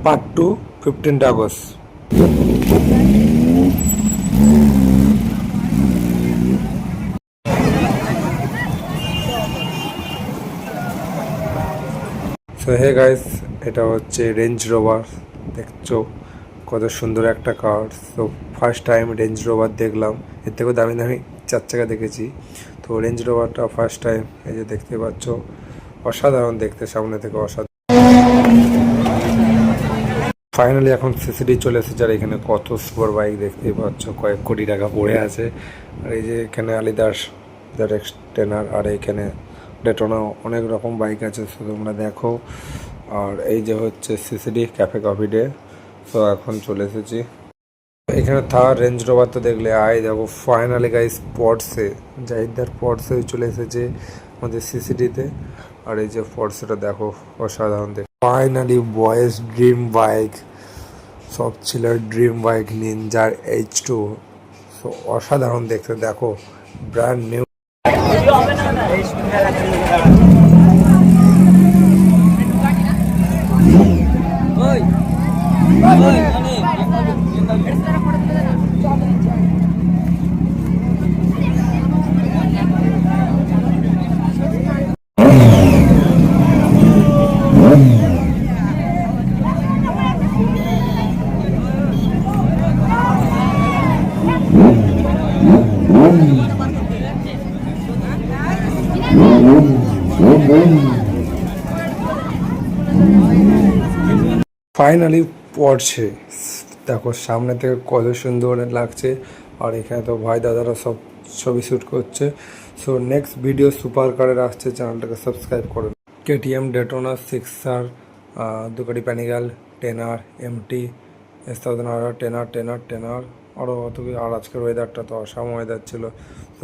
Part 2 15 August. So hey guys, এটা হচ্ছে Range Rover. দেখছো কত সুন্দর একটা car. So first time Range Rover দেখলাম। এর থেকেও দামি দামি 4 চাকা দেখেছি, তো রেঞ্জ রোভারটা ফার্স্ট টাইম। এই যে দেখতে পাচ্ছ, অসাধারণ দেখতে, সামনে থেকে অসাধারণ। ফাইনালি এখন সিসিডি চলে এসেছে। আর এখানে কত সুপার বাইক দেখতে পাচ্ছ, কয়েক কোটি টাকা পড়ে আছে। আর এই যে এখানে আলিদাস টেনার, আর এখানে ডেটোনা, অনেক রকম বাইক আছে, তো তোমরা দেখো। আর এই যে হচ্ছে সিসিডি ক্যাফে কফি ডে। তো এখন চলে এসেছি এখানে। থার রেঞ্জ রোভার তো দেখলে আয় দেখো, ফাইনালি গাইস পর্সে, জাহিদার পর্সে চলে এসেছে আমাদের সিসিডিতে। আর এই যে পর্সেটা দেখো, অসাধারণ দেখ। ফাইনালি বয়েজ ড্রিম বাইক, সব ছেলের ড্রিম বাইক নিনজার H2। সো অসাধারণ দেখতে, দেখো ব্র্যান্ড নিউ। ফাইনালি পড়ছে, দেখো সামনে থেকে কত সুন্দর লাগছে। আর এখানে তো ভাই দাদারা সব ছবি শ্যুট করছে। সো নেক্সট ভিডিও সুপার কারের আসছে, চ্যানেলটাকে সাবস্ক্রাইব করুন। কেটিএম ডেটোনা 6R, দুকাটি প্যানিগাল, টেনার এমটি, এস্তাদনারা, টেনার টেনার টেনার, আরও অত। আর আজকের ওয়েদারটা তো অসাম ওয়েদার ছিল। তো